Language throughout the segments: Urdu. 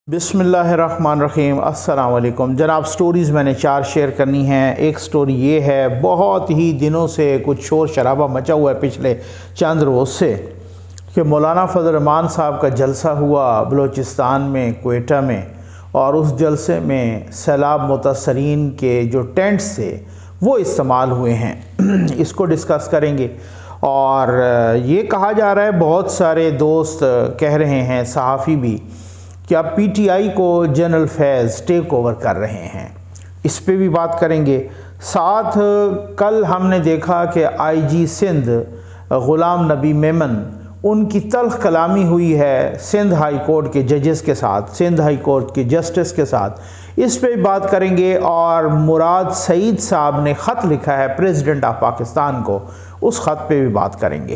بسم اللہ الرحمن الرحیم۔ السلام علیکم جناب۔ سٹوریز میں نے 4 شیئر کرنی ہیں۔ ایک سٹوری یہ ہے، بہت ہی دنوں سے کچھ شور شرابہ مچا ہوا ہے پچھلے چند روز سے، کہ مولانا فضل الرحمان صاحب کا جلسہ ہوا بلوچستان میں، کوئٹہ میں، اور اس جلسے میں سیلاب متاثرین کے جو ٹینٹس تھے وہ استعمال ہوئے ہیں۔ اس کو ڈسکس کریں گے، اور یہ کہا جا رہا ہے، بہت سارے دوست کہہ رہے ہیں، صحافی بھی، کہ اب پی ٹی آئی کو جنرل فیض ٹیک اوور کر رہے ہیں۔ اس پہ بھی بات کریں گے۔ ساتھ کل ہم نے دیکھا کہ آئی جی سندھ غلام نبی میمن، ان کی تلخ کلامی ہوئی ہے سندھ ہائی کورٹ کے ججز کے ساتھ، سندھ ہائی کورٹ کے جسٹس کے ساتھ، اس پہ بھی بات کریں گے۔ اور مراد سعید صاحب نے خط لکھا ہے پریزیڈنٹ آف پاکستان کو، اس خط پہ بھی بات کریں گے۔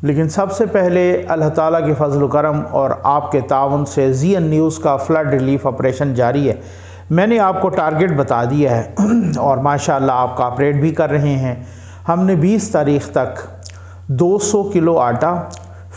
لیکن سب سے پہلے اللہ تعالیٰ کے فضل و کرم اور آپ کے تعاون سے زی این نیوز کا فلڈ ریلیف آپریشن جاری ہے۔ میں نے آپ کو ٹارگٹ بتا دیا ہے، اور ماشاءاللہ آپ کا آپریٹ بھی کر رہے ہیں۔ ہم نے 20 تاریخ تک 200 کلو آٹا،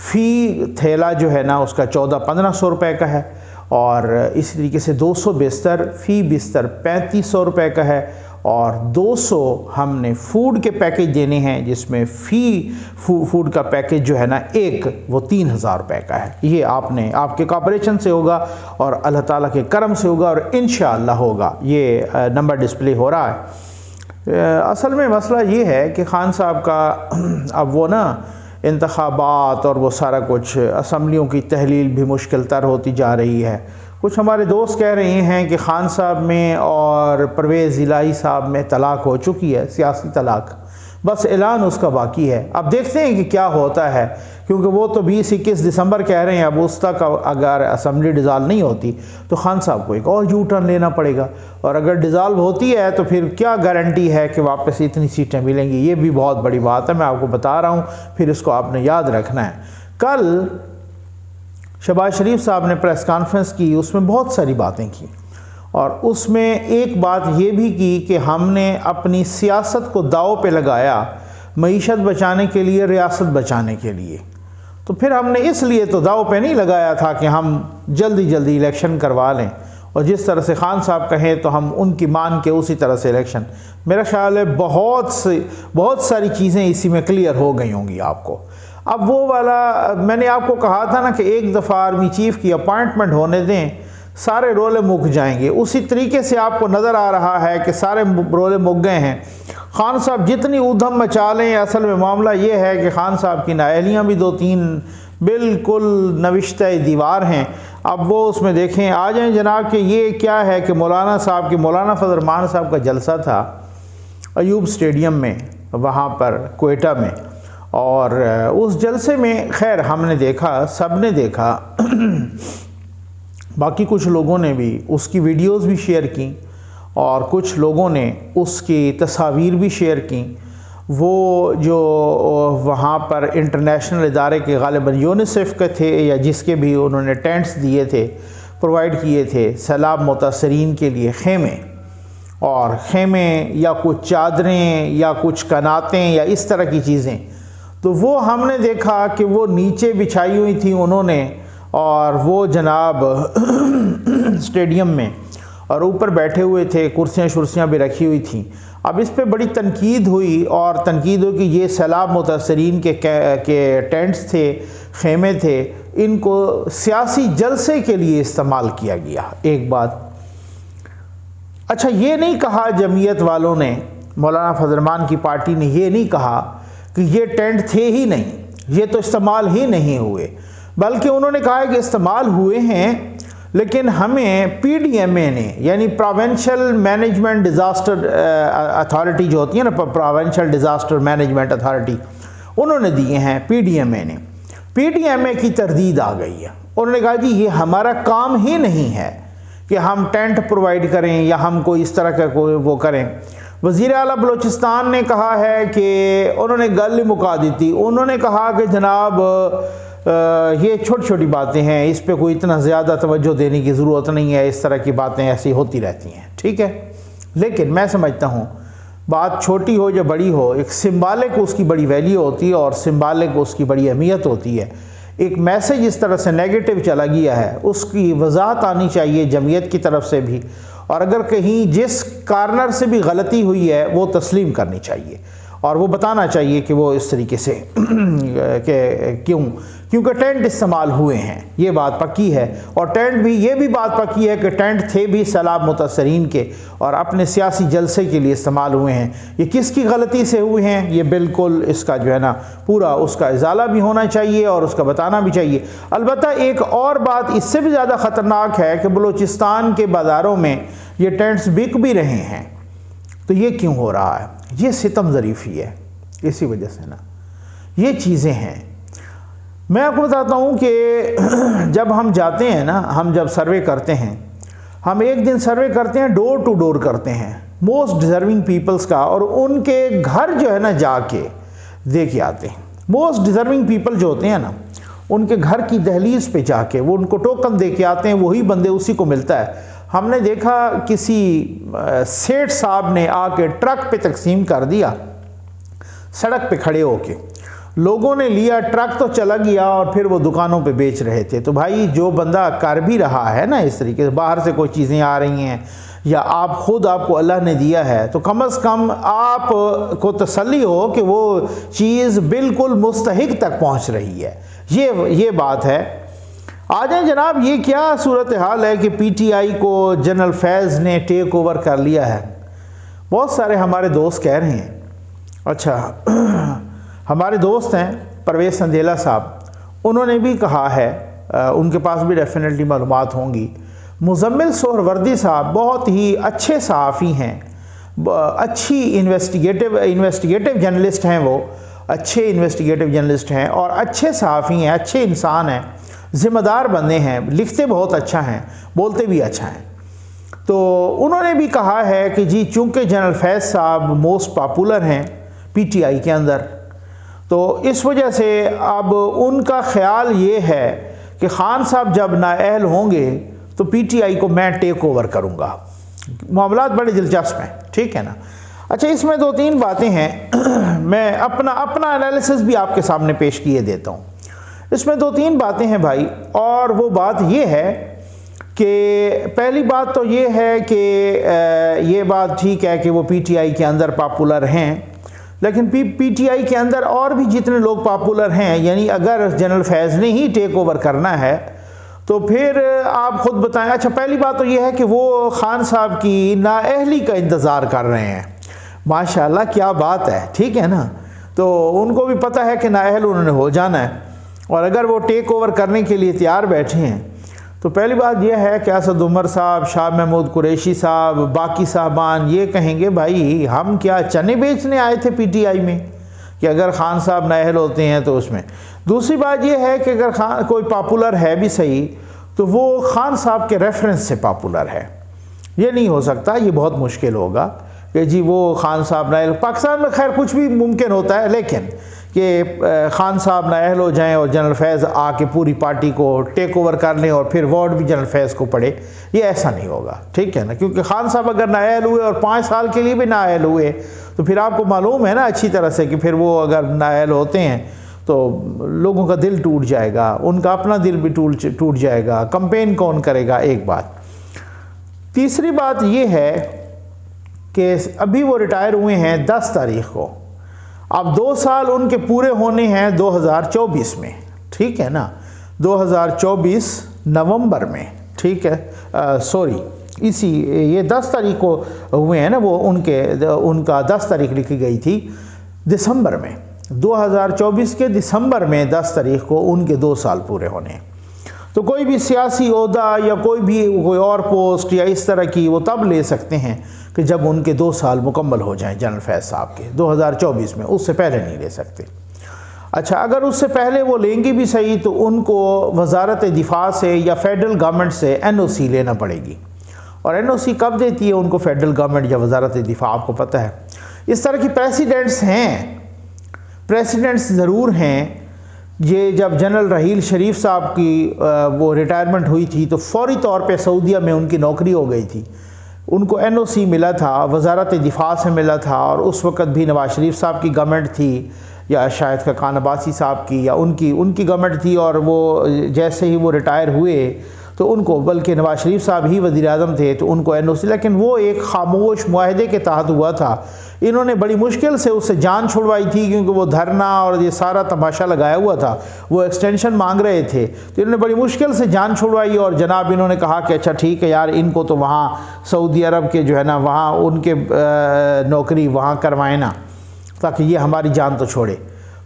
فی تھیلا جو ہے نا اس کا 1400-1500 روپے کا ہے، اور اسی طریقے سے 200 بستر، فی بستر 3500 روپے کا ہے، اور 200 ہم نے فوڈ کے پیکج دینے ہیں، جس میں فی فوڈ کا پیکج جو ہے نا ایک، وہ 3000 روپے کا ہے۔ یہ آپ کے کوآپریشن سے ہوگا، اور اللہ تعالیٰ کے کرم سے ہوگا، اور انشاءاللہ ہوگا۔ یہ نمبر ڈسپلے ہو رہا ہے۔ اصل میں مسئلہ یہ ہے کہ خان صاحب کا اب وہ نا انتخابات اور وہ سارا کچھ، اسمبلیوں کی تحلیل بھی مشکل تر ہوتی جا رہی ہے۔ کچھ ہمارے دوست کہہ رہے ہیں کہ خان صاحب میں اور پرویز الہی صاحب میں طلاق ہو چکی ہے، سیاسی طلاق، بس اعلان اس کا باقی ہے۔ اب دیکھتے ہیں کہ کیا ہوتا ہے، کیونکہ وہ تو 20-21 دسمبر کہہ رہے ہیں۔ اب اس تک اگر اسمبلی ڈیزالو نہیں ہوتی تو خان صاحب کو ایک اور یو ٹرن لینا پڑے گا، اور اگر ڈیزالو ہوتی ہے تو پھر کیا گارنٹی ہے کہ واپس اتنی سیٹیں ملیں گی۔ یہ بھی بہت بڑی بات ہے، میں آپ کو بتا رہا ہوں، پھر اس کو آپ نے یاد رکھنا ہے۔ کل شہباز شریف صاحب نے پریس کانفرنس کی، اس میں بہت ساری باتیں کی، اور اس میں ایک بات یہ بھی کی کہ ہم نے اپنی سیاست کو داؤ پہ لگایا معیشت بچانے کے لیے، ریاست بچانے کے لیے۔ تو پھر ہم نے اس لیے تو داؤ پہ نہیں لگایا تھا کہ ہم جلدی الیکشن کروا لیں، اور جس طرح سے خان صاحب کہیں تو ہم ان کی مان کے اسی طرح سے الیکشن۔ میرا خیال ہے بہت ساری چیزیں اسی میں کلیئر ہو گئی ہوں گی آپ کو۔ اب وہ والا میں نے آپ کو کہا تھا نا کہ ایک دفعہ آرمی چیف کی اپائنٹمنٹ ہونے دیں، سارے رولے مک جائیں گے۔ اسی طریقے سے آپ کو نظر آ رہا ہے کہ سارے رولے مک گئے ہیں۔ خان صاحب جتنی ادھم مچا لیں، اصل میں معاملہ یہ ہے کہ خان صاحب کی نااہلیاں بھی 2-3 بالکل نوشتہ دیوار ہیں۔ اب وہ اس میں دیکھیں، آ جائیں جناب، کہ یہ کیا ہے کہ مولانا فضل الرحمان صاحب کا جلسہ تھا ایوب اسٹیڈیم میں، وہاں پر کوئٹہ میں، اور اس جلسے میں خیر ہم نے دیکھا، سب نے دیکھا، باقی کچھ لوگوں نے بھی اس کی ویڈیوز بھی شیئر کیں، اور کچھ لوگوں نے اس کی تصاویر بھی شیئر کیں۔ وہ جو وہاں پر انٹرنیشنل ادارے کے غالباً یونیسیف کے تھے، یا جس کے بھی انہوں نے ٹینٹس دیے تھے، پرووائڈ کیے تھے سیلاب متاثرین کے لیے، خیمے یا کچھ چادریں یا کچھ کناتیں یا اس طرح کی چیزیں، تو وہ ہم نے دیکھا کہ وہ نیچے بچھائی ہوئی تھیں انہوں نے، اور وہ جناب اسٹیڈیم میں، اور اوپر بیٹھے ہوئے تھے، کرسیاں بھی رکھی ہوئی تھیں۔ اب اس پہ بڑی تنقید ہوئی، اور تنقید ہوئی کہ یہ سیلاب متاثرین کے ٹینٹس تھے، خیمے تھے، ان کو سیاسی جلسے کے لیے استعمال کیا گیا۔ ایک بات اچھا، یہ نہیں کہا جمعیت والوں نے، مولانا فضل الرحمان کی پارٹی نے یہ نہیں کہا کہ یہ ٹینٹ تھے ہی نہیں، یہ تو استعمال ہی نہیں ہوئے، بلکہ انہوں نے کہا کہ استعمال ہوئے ہیں، لیکن ہمیں پی ڈی ایم اے نے، یعنی پروونشل مینجمنٹ ڈیزاسٹر اتھارٹی جو ہوتی ہے نا، پروونشل ڈیزاسٹر مینجمنٹ اتھارٹی، انہوں نے دیے ہیں پی ڈی ایم اے نے۔ پی ڈی ایم اے کی تردید آ گئی ہے، انہوں نے کہا جی یہ ہمارا کام ہی نہیں ہے کہ ہم ٹینٹ پرووائڈ کریں یا ہم کوئی اس طرح کا کوئی وہ کریں۔ وزیر اعلیٰ بلوچستان نے کہا ہے کہ انہوں نے گل ہی مکا دی تھی، انہوں نے کہا کہ جناب یہ چھوٹی باتیں ہیں، اس پہ کوئی اتنا زیادہ توجہ دینے کی ضرورت نہیں ہے، اس طرح کی باتیں ایسی ہوتی رہتی ہیں، ٹھیک ہے۔ لیکن میں سمجھتا ہوں بات چھوٹی ہو یا بڑی ہو، ایک سمبالک اس کی بڑی ویلیو ہوتی ہے، اور سمبالک اس کی بڑی اہمیت ہوتی ہے۔ ایک میسیج اس طرح سے نیگیٹو چلا گیا ہے، اس کی وضاحت آنی چاہیے جمعیت کی طرف سے بھی، اور اگر کہیں جس کارنر سے بھی غلطی ہوئی ہے وہ تسلیم کرنی چاہیے اور وہ بتانا چاہیے کہ وہ اس طریقے سے کہ کیونکہ ٹینٹ استعمال ہوئے ہیں، یہ بات پکی ہے، اور ٹینٹ بھی یہ بھی بات پکی ہے کہ ٹینٹ تھے بھی سیلاب متاثرین کے اور اپنے سیاسی جلسے کے لیے استعمال ہوئے ہیں۔ یہ کس کی غلطی سے ہوئے ہیں، یہ بالکل اس کا جو ہے نا پورا اس کا ازالہ بھی ہونا چاہیے اور اس کا بتانا بھی چاہیے۔ البتہ ایک اور بات اس سے بھی زیادہ خطرناک ہے کہ بلوچستان کے بازاروں میں یہ ٹینٹس بک بھی رہے ہیں، تو یہ کیوں ہو رہا ہے؟ یہ ستم ظریفی ہے، اسی وجہ سے نا یہ چیزیں ہیں۔ میں آپ کو بتاتا ہوں کہ جب ہم جاتے ہیں نا، ہم جب سروے کرتے ہیں، ہم ایک دن سروے کرتے ہیں، ڈور ٹو ڈور کرتے ہیں موسٹ ڈیزرونگ پیپلز کا، اور ان کے گھر جو ہے نا جا کے دے کے آتے ہیں۔ موسٹ ڈیزرونگ پیپل جو ہوتے ہیں نا، ان کے گھر کی دہلیز پہ جا کے وہ ان کو ٹوکن دے کے آتے ہیں، وہی بندے اسی کو ملتا ہے۔ ہم نے دیکھا کسی سیٹھ صاحب نے آ کے ٹرک پہ تقسیم کر دیا، سڑک پہ کھڑے ہو کے لوگوں نے لیا، ٹرک تو چلا گیا اور پھر وہ دکانوں پہ بیچ رہے تھے۔ تو بھائی جو بندہ کر بھی رہا ہے نا اس طریقے سے، باہر سے کوئی چیزیں آ رہی ہیں یا آپ کو اللہ نے دیا ہے، تو کم از کم آپ کو تسلی ہو کہ وہ چیز بالکل مستحق تک پہنچ رہی ہے، یہ بات ہے۔ آ جائیں جناب، یہ کیا صورتحال ہے کہ پی ٹی آئی کو جنرل فیض نے ٹیک اوور کر لیا ہے؟ بہت سارے ہمارے دوست کہہ رہے ہیں، اچھا ہمارے دوست ہیں پرویز سندیلا صاحب، انہوں نے بھی کہا ہے، ان کے پاس بھی ڈیفینیٹلی معلومات ہوں گی، مزمل سہروردی صاحب بہت ہی اچھے صحافی ہیں، اچھی انویسٹیگیٹو جرنلسٹ ہیں، وہ اچھے انویسٹیگیٹو جرنلسٹ ہیں اور اچھے صحافی ہیں، اچھے انسان ہیں، ذمہ دار بندے ہیں، لکھتے بہت اچھا ہیں، بولتے بھی اچھا ہیں۔ تو انہوں نے بھی کہا ہے کہ جی چونکہ جنرل فیض صاحب موسٹ پاپولر ہیں پی ٹی آئی کے اندر، تو اس وجہ سے اب ان کا خیال یہ ہے کہ خان صاحب جب نااہل ہوں گے تو پی ٹی آئی کو میں ٹیک اوور کروں گا۔ معاملات بڑے دلچسپ ہیں، ٹھیک ہے نا۔ اچھا اس میں دو تین باتیں ہیں، میں اپنا انالیسس بھی آپ کے سامنے پیش کیے دیتا ہوں۔ اس میں دو تین باتیں ہیں بھائی، اور وہ بات یہ ہے کہ پہلی بات تو یہ ہے کہ یہ بات ٹھیک ہے کہ وہ پی ٹی آئی کے اندر پاپولر ہیں، لیکن پی ٹی آئی کے اندر اور بھی جتنے لوگ پاپولر ہیں، یعنی اگر جنرل فیض نے ہی ٹیک اوور کرنا ہے تو پھر آپ خود بتائیں۔ اچھا پہلی بات تو یہ ہے کہ وہ خان صاحب کی نااہلی کا انتظار کر رہے ہیں، ماشاءاللہ کیا بات ہے، ٹھیک ہے نا۔ تو ان کو بھی پتہ ہے کہ نااہل انہوں نے ہو جانا ہے، اور اگر وہ ٹیک اوور کرنے کے لیے تیار بیٹھے ہیں تو پہلی بات یہ ہے کہ اسد عمر صاحب، شاہ محمود قریشی صاحب، باقی صاحبان یہ کہیں گے بھائی ہم کیا چنے بیچنے آئے تھے پی ٹی آئی میں کہ اگر خان صاحب نااہل ہوتے ہیں تو اس میں۔ دوسری بات یہ ہے کہ اگر کوئی پاپولر ہے بھی صحیح تو وہ خان صاحب کے ریفرنس سے پاپولر ہے، یہ نہیں ہو سکتا، یہ بہت مشکل ہوگا کہ جی وہ خان صاحب نااہل۔ پاکستان میں خیر کچھ بھی ممکن ہوتا ہے، لیکن کہ خان صاحب نااہل ہو جائیں اور جنرل فیض آ کے پوری پارٹی کو ٹیک اوور کر لیں اور پھر ووٹ بھی جنرل فیض کو پڑے، یہ ایسا نہیں ہوگا، ٹھیک ہے نا۔ کیونکہ خان صاحب اگر نااہل ہوئے اور 5 سال کے لیے بھی نااہل ہوئے تو پھر آپ کو معلوم ہے نا اچھی طرح سے کہ پھر وہ اگر نااہل ہوتے ہیں تو لوگوں کا دل ٹوٹ جائے گا، ان کا اپنا دل بھی ٹوٹ جائے گا، کمپین کون کرے گا، ایک بات۔ تیسری بات یہ ہے کہ ابھی وہ ریٹائر ہوئے ہیں 10 تاریخ کو، اب 2 سال ان کے پورے ہونے ہیں 2024 میں، ٹھیک ہے نا، 2024 نومبر میں، ٹھیک ہے، یہ 10 تاریخ کو ہوئے ہیں نا، وہ ان کا 10 تاریخ لکھی گئی تھی دسمبر میں، 2024 کے دسمبر میں 10 تاریخ کو ان کے 2 سال پورے ہونے ہیں۔ تو کوئی بھی سیاسی عہدہ یا کوئی اور پوسٹ یا اس طرح کی وہ تب لے سکتے ہیں کہ جب ان کے 2 سال مکمل ہو جائیں جنرل فیض صاحب کے، 2024 میں، اس سے پہلے نہیں لے سکتے۔ اچھا اگر اس سے پہلے وہ لیں گے بھی صحیح تو ان کو وزارت دفاع سے یا فیڈرل گورنمنٹ سے NOC لینا پڑے گی، اور NOC کب دیتی ہے ان کو فیڈرل گورنمنٹ یا وزارت دفاع، آپ کو پتہ ہے۔ اس طرح کی پریسیڈنٹس ضرور ہیں۔ یہ جب جنرل رحیل شریف صاحب کی وہ ریٹائرمنٹ ہوئی تھی تو فوری طور پہ سعودیہ میں ان کی نوکری ہو گئی تھی، ان کو NOC ملا تھا، وزارت دفاع سے ملا تھا، اور اس وقت بھی نواز شریف صاحب کی گورنمنٹ تھی یا شاہد خاقان عباسی صاحب کی یا ان کی گورنمنٹ تھی، اور وہ جیسے ہی وہ ریٹائر ہوئے تو ان کو، بلکہ نواز شریف صاحب ہی وزیر اعظم تھے تو ان کو NOC، لیکن وہ ایک خاموش معاہدے کے تحت ہوا تھا۔ انہوں نے بڑی مشکل سے اس سے جان چھڑوائی تھی، کیونکہ وہ دھرنا اور یہ سارا تماشا لگایا ہوا تھا، وہ ایکسٹینشن مانگ رہے تھے، تو انہوں نے بڑی مشکل سے جان چھڑوائی، اور جناب انہوں نے کہا کہ اچھا ٹھیک ہے یار، ان کو تو وہاں سعودی عرب کے جو ہے نا وہاں ان کے نوکری وہاں کروائیں نا، تاکہ یہ ہماری جان تو چھوڑے۔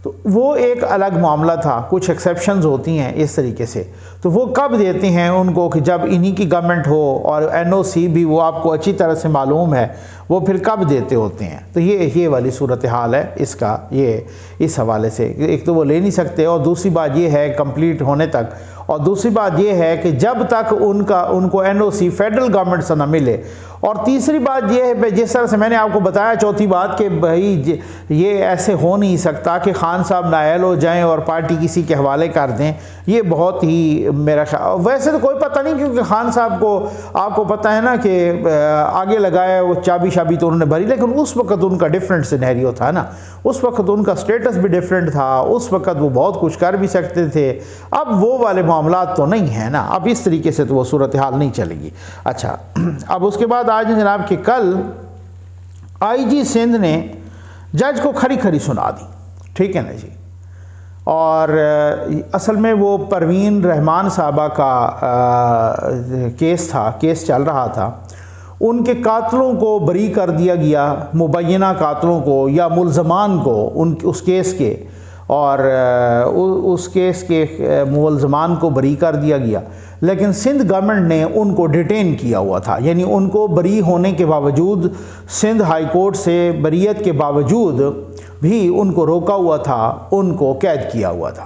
تو وہ ایک الگ معاملہ تھا، کچھ ایکسیپشنز ہوتی ہیں اس طریقے سے، تو وہ کب دیتے ہیں ان کو کہ جب انہی کی گورنمنٹ ہو، اور NOC بھی وہ آپ کو اچھی طرح سے معلوم ہے، وہ پھر کب دیتے ہوتے ہیں۔ تو یہ والی صورتحال ہے اس کا، یہ اس حوالے سے ایک تو وہ لے نہیں سکتے، اور دوسری بات یہ ہے کمپلیٹ ہونے تک، اور دوسری بات یہ ہے کہ جب تک ان کو NOC فیڈرل گورنمنٹ سے نہ ملے، اور تیسری بات یہ ہے جس طرح سے میں نے آپ کو بتایا، چوتھی بات کہ بھائی یہ ایسے ہو نہیں سکتا کہ خان صاحب نائل ہو جائیں اور پارٹی کسی کے حوالے کر دیں، یہ بہت ہی میرا خیال، ویسے تو کوئی پتہ نہیں، کیونکہ خان صاحب کو آپ کو پتہ ہے نا کہ آگے لگایا وہ چابی تو انہوں نے بھری، لیکن اس وقت ان کا ڈیفرنٹ سینیریو تھا نا، اس وقت ان کا سٹیٹس بھی ڈیفرنٹ تھا، اس وقت وہ بہت کچھ کر بھی سکتے تھے، اب وہ والے معاملات تو نہیں ہیں نا، اب اس طریقے سے تو وہ صورتحال نہیں چلے گی۔ اچھا، اب اس کے بعد آج جناب کہ کل IG سندھ نے جج کو کھری کھری سنا دی، ٹھیک ہے نا جی، اور اصل میں وہ پروین رحمان صاحبہ کا کیس تھا، کیس چل رہا تھا، ان کے قاتلوں کو بری کر دیا گیا، مبینہ قاتلوں کو یا ملزمان کو اس کیس کے، اور اس کیس کے ملزمان کو بری کر دیا گیا، لیکن سندھ گورنمنٹ نے ان کو ڈیٹین کیا ہوا تھا، یعنی ان کو بری ہونے کے باوجود، سندھ ہائی کورٹ سے بریت کے باوجود بھی ان کو روکا ہوا تھا، ان کو قید کیا ہوا تھا۔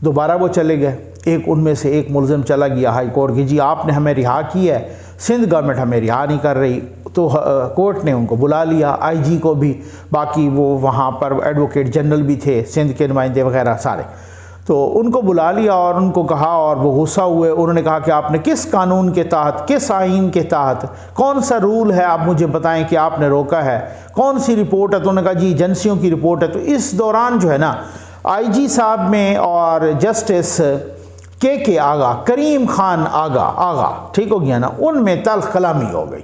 دوبارہ وہ چلے گئے، ان میں سے ایک ملزم چلا گیا ہائی کورٹ کی، جی آپ نے ہمیں رہا کیا ہے، سندھ گورنمنٹ ہمیں رہا نہیں کر رہی، تو کورٹ نے ان کو بلا لیا، IG کو بھی، باقی وہ وہاں پر ایڈوکیٹ جنرل بھی تھے، سندھ کے نمائندے وغیرہ سارے، تو ان کو بلا لیا اور ان کو کہا، اور وہ غصہ ہوئے، انہوں نے کہا کہ آپ نے کس قانون کے تحت، کس آئین کے تحت، کون سا رول ہے، آپ مجھے بتائیں کہ آپ نے روکا ہے، کون سی رپورٹ ہے، تو انہوں نے کہا جی ایجنسیوں کی رپورٹ ہے۔ تو اس دوران جو ہے نا IG صاحب میں اور جسٹس کے آغا، کریم خان آغا ٹھیک ہو گیا نا، ان میں تلخ کلامی ہو گئی،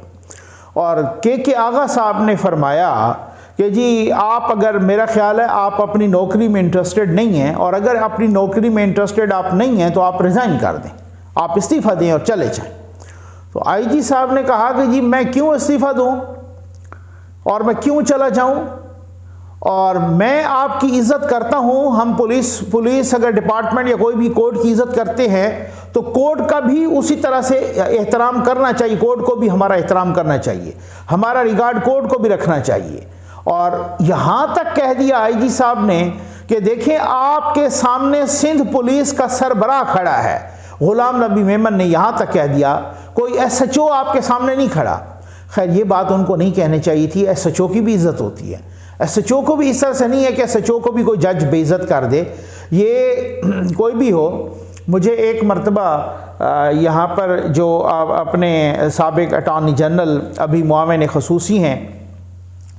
اور کے آغا صاحب نے فرمایا کہ جی آپ، اگر میرا خیال ہے آپ اپنی نوکری میں انٹرسٹڈ نہیں ہیں، اور اگر اپنی نوکری میں انٹرسٹڈ آپ نہیں ہیں تو آپ ریزائن کر دیں، آپ استعفیٰ دیں اور چلے جائیں۔ تو IG صاحب نے کہا کہ جی میں کیوں استعفیٰ دوں اور میں کیوں چلا جاؤں، اور میں آپ کی عزت کرتا ہوں، ہم پولیس اگر ڈپارٹمنٹ یا کوئی بھی کورٹ کی عزت کرتے ہیں تو کورٹ کا بھی اسی طرح سے احترام کرنا چاہیے، کورٹ کو بھی ہمارا احترام کرنا چاہیے، ہمارا ریگارڈ کورٹ کو بھی رکھنا چاہیے۔ اور یہاں تک کہہ دیا IG صاحب نے کہ دیکھیں آپ کے سامنے سندھ پولیس کا سربراہ کھڑا ہے، غلام نبی میمن نے یہاں تک کہہ دیا، کوئی SHO آپ کے سامنے نہیں کھڑا۔ خیر یہ بات ان کو نہیں کہنی چاہیے تھی، SHO کی بھی عزت ہوتی ہے، SHO کو بھی اس طرح سے نہیں ہے کہ SHO کو بھی کوئی جج بے عزت کر دے، یہ کوئی بھی ہو۔ مجھے ایک مرتبہ یہاں پر جو اپنے سابق اٹارنی جنرل ابھی معاون خصوصی ہیں،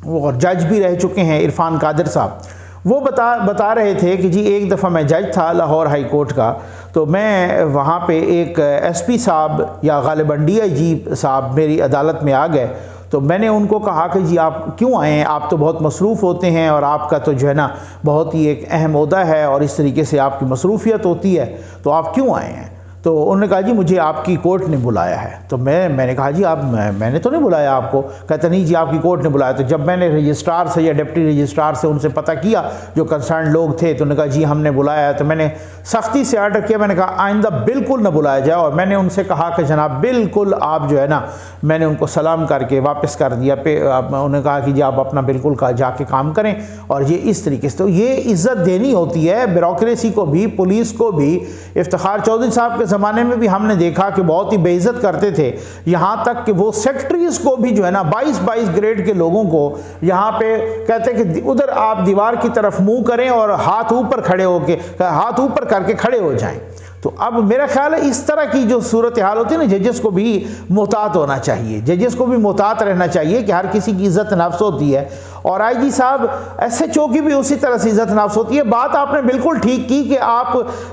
وہ جج بھی رہ چکے ہیں، عرفان قادر صاحب، وہ بتا رہے تھے کہ جی ایک دفعہ میں جج تھا لاہور ہائی کورٹ کا، تو میں وہاں پہ ایک SP صاحب یا غالباً DIG صاحب میری عدالت میں آ گئے، تو میں نے ان کو کہا کہ جی آپ کیوں آئے ہیں، آپ تو بہت مصروف ہوتے ہیں اور آپ کا تو جو ہے نا بہت ہی ایک اہم عہدہ ہے اور اس طریقے سے آپ کی مصروفیت ہوتی ہے، تو آپ کیوں آئے ہیں؟ تو انہوں نے کہا جی مجھے آپ کی کورٹ نے بلایا ہے۔ تو میں نے کہا جی میں نے تو نہیں بلایا آپ کو۔ کہتے نہیں جی آپ کی کورٹ نے بلایا۔ تو جب میں نے رجسٹرار سے یا ڈپٹی رجسٹرار سے ان سے پتہ کیا جو کنسرن لوگ تھے، تو انہوں نے کہا جی ہم نے بلایا ہے۔ تو میں نے سختی سے آرڈر کیا، میں نے کہا آئندہ بالکل نہ بلایا جائے، اور میں نے ان سے کہا کہ جناب بالکل آپ جو ہے نا، میں نے ان کو سلام کر کے واپس کر دیا۔ انہوں نے کہا کہ جی آپ اپنا بالکل جا کے کام کریں، اور یہ اس طریقے سے تو یہ عزت دینی ہوتی ہے بیوروکریسی کو بھی، پولیس کو بھی۔ افتخار چودھری صاحب کے زمانے میں بھی ہم نے دیکھا کہ بہت ہی بے عزت کرتے تھے، یہاں تک کہ وہ سیکٹریز کو بھی جو ہے نا 22 گریڈ کے لوگوں کو یہاں پہ کہتے کہ ادھر آپ دیوار کی طرف منہ کریں اور ہاتھ اوپر کر کے کھڑے ہو جائیں۔ تو اب میرا خیال ہے اس طرح کی جو صورتحال ہوتی ہے نا، ججز کو بھی محتاط ہونا چاہیے، ججز کو بھی محتاط رہنا چاہیے کہ ہر کسی کی عزت نفس ہوتی ہے، اور آئی جی صاحب ایس ایچ او کی بھی اسی طرح سے عزت نفس ہوتی ہے۔ بات آپ نے بالکل ٹھیک کی کہ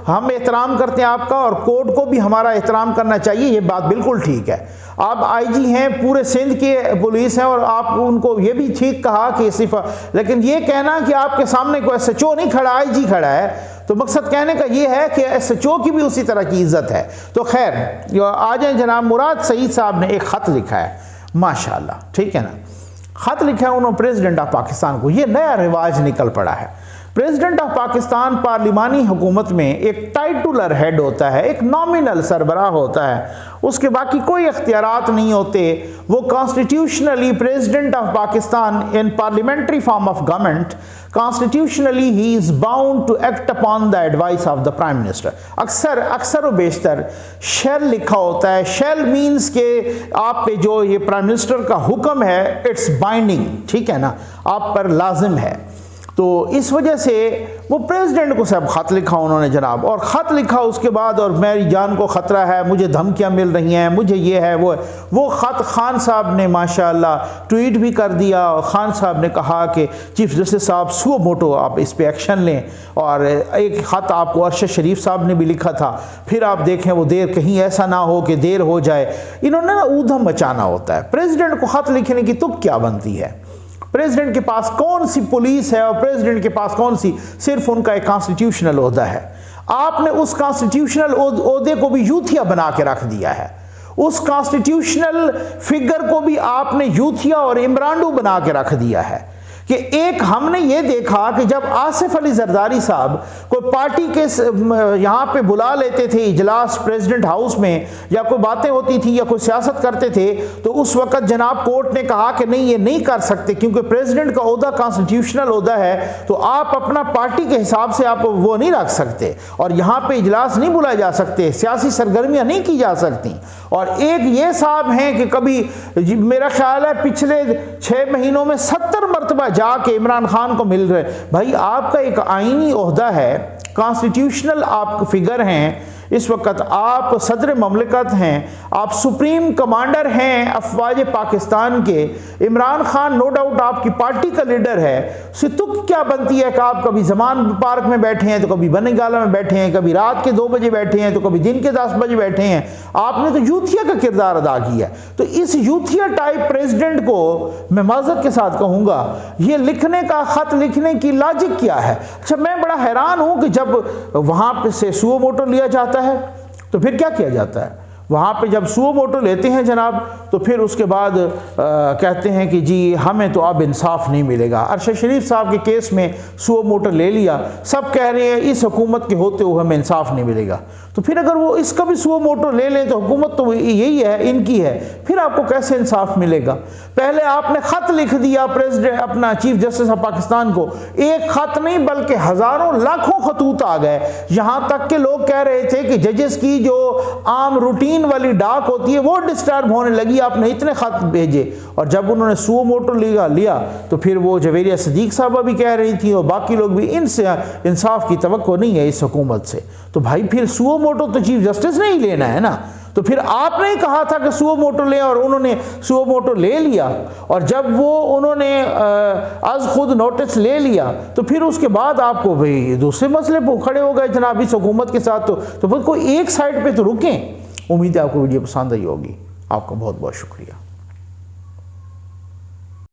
ہم احترام کرتے ہیں آپ کا، اور کورٹ کو بھی ہمارا احترام کرنا چاہیے، یہ بات بالکل ٹھیک ہے۔ آپ آئی جی ہیں، پورے سندھ کے پولیس ہیں، اور آپ ان کو یہ بھی ٹھیک کہا کہ صرف، لیکن یہ کہنا کہ آپ کے سامنے کوئی ایس ایچ او نہیں کھڑا، آئی جی کھڑا ہے، تو مقصد کہنے کا یہ ہے کہ ایس ایچ او کی بھی اسی طرح کی عزت ہے۔ تو خیر آ جائیں، جناب مراد سعید صاحب نے ایک خط لکھا ہے، ماشاءاللہ، ٹھیک ہے نا، خط لکھا ہے انہوں نے پریزیڈنٹ آف پاکستان کو۔ یہ نیا رواج نکل پڑا ہے، پریزیڈنٹ آف پاکستان پارلیمانی حکومت میں ایک ٹائٹولر ہیڈ ہوتا ہے، ایک نامنل سربراہ ہوتا ہے، اس کے باقی کوئی اختیارات نہیں ہوتے۔ وہ constitutionally president of Pakistan in parliamentary form of government, constitutionally he is bound to act upon the advice of the prime minister. اکثر و بیشتر شیل لکھا ہوتا ہے، شیل مینز کہ آپ پہ جو یہ پرائم منسٹر کا حکم ہے اٹس بائنڈنگ، ٹھیک ہے نا، آپ پر لازم ہے۔ تو اس وجہ سے وہ پریزیڈنٹ کو صاحب خط لکھا انہوں نے جناب، اور خط لکھا اس کے بعد، اور میری جان کو خطرہ ہے، مجھے دھمکیاں مل رہی ہیں، مجھے یہ ہے وہ ہے۔ وہ خط خان صاحب نے ماشاءاللہ ٹویٹ بھی کر دیا، اور خان صاحب نے کہا کہ چیف جسٹس صاحب سو موٹو آپ اس پہ ایکشن لیں، اور ایک خط آپ کو ارشد شریف صاحب نے بھی لکھا تھا۔ پھر آپ دیکھیں وہ دیر کہیں ایسا نہ ہو کہ دیر ہو جائے، انہوں نے نا اودھم مچانا ہوتا ہے۔ پریزیڈنٹ کو خط لکھنے کی تب کیا بنتی ہے؟ پریزیڈنٹ کے پاس کون سی پولیس ہے، اور پریزیڈنٹ کے پاس کون سی، صرف ان کا ایک کانسٹیٹیوشنل عہدہ ہے۔ آپ نے اس کانسٹیٹیوشنل عہدے کو بھی یوتھیا بنا کے رکھ دیا ہے، اس کانسٹیٹیوشنل فگر کو بھی آپ نے یوتھیا اور عمرانڈو بنا کے رکھ دیا ہے۔ کہ ایک ہم نے یہ دیکھا کہ جب آصف علی زرداری صاحب کوئی پارٹی کے یہاں پہ بلا لیتے تھے اجلاس پریزیڈنٹ ہاؤس میں، یا کوئی باتیں ہوتی تھی یا کوئی سیاست کرتے تھے، تو اس وقت جناب کورٹ نے کہا کہ نہیں، یہ نہیں کر سکتے، کیونکہ پریزیڈنٹ کا عہدہ کانسٹیٹیوشنل عہدہ ہے، تو آپ اپنا پارٹی کے حساب سے آپ وہ نہیں رکھ سکتے، اور یہاں پہ اجلاس نہیں بلائے جا سکتے، سیاسی سرگرمیاں نہیں کی جا سکتی۔ اور ایک یہ صاحب ہیں کہ کبھی میرا خیال ہے پچھلے 6 مہینوں میں 70 مرتبہ جا کے عمران خان کو مل رہے۔ بھائی آپ کا ایک آئینی عہدہ ہے، کانسٹیٹیوشنل آپ فگر ہیں، اس وقت آپ صدر مملکت ہیں، آپ سپریم کمانڈر ہیں افواج پاکستان کے، عمران خان نو ڈاؤٹ آپ کی پارٹی کا لیڈر ہے، اسے تک کیا بنتی ہے کہ آپ کبھی زمان پارک میں بیٹھے ہیں تو کبھی بنی گالا میں بیٹھے ہیں، کبھی رات کے 2 بجے بیٹھے ہیں تو کبھی دن کے 10 بجے بیٹھے ہیں، آپ نے تو یوتھیا کا کردار ادا کیا۔ تو اس یوتھیا ٹائپ پریزیڈنٹ کو میں معذرت کے ساتھ کہوں گا، یہ لکھنے کا خط لکھنے کی لاجک کیا ہے؟ اچھا میں بڑا حیران ہوں کہ جب وہاں پہ سے سو موٹو لیا جاتا ہے تو پھر کیا کیا جاتا ہے؟ وہاں پہ جب سو موٹو لیتے ہیں جناب، تو پھر اس کے بعد کہتے ہیں کہ جی ہمیں تو اب انصاف نہیں ملے گا۔ ارشد شریف صاحب کے کیس میں سو موٹو لے لیا، سب کہہ رہے ہیں اس حکومت کے ہوتے ہوئے ہمیں انصاف نہیں ملے گا، تو پھر اگر وہ اس کا بھی سو موٹو لے لیں تو حکومت تو یہی ہے، ان کی ہے، پھر آپ کو کیسے انصاف ملے گا؟ پہلے آپ نے خط لکھ دیا پریزیڈنٹ اپنا چیف جسٹس آف پاکستان کو، ایک خط نہیں بلکہ ہزاروں لاکھوں خطوط آ گئے، یہاں تک کہ لوگ کہہ رہے تھے کہ ججز کی جو عام روٹین والی ڈاک ہوتی ہے وہ ڈسٹرب ہونے لگی، آپ نے اتنے خط بھیجے۔ اور جب انہوں نے سو موٹو لیا تو پھر وہ جویریہ صدیق صاحبہ بھی کہہ رہی تھی اور باقی لوگ بھی، ان سے انصاف کی توقع نہیں ہے اس حکومت سے۔ تو بھائی پھر سو موٹو تو چیف جسٹس نے ہی لینا ہے نا، تو پھر آپ نے کہا تھا کہ سو موٹو لیں، اور انہوں نے سو موٹو لے لیا، اور جب وہ انہوں نے از خود نوٹس لے لیا تو پھر اس کے بعد آپ کو بھئی دوسرے مسئلے پہ کھڑے ہو گئے جناب اس حکومت کے ساتھ، تو پھر کوئی ایک سائڈ پہ تو رکیں۔ امید ہے آپ کو ویڈیو پسند آئی ہوگی، آپ کا بہت بہت شکریہ۔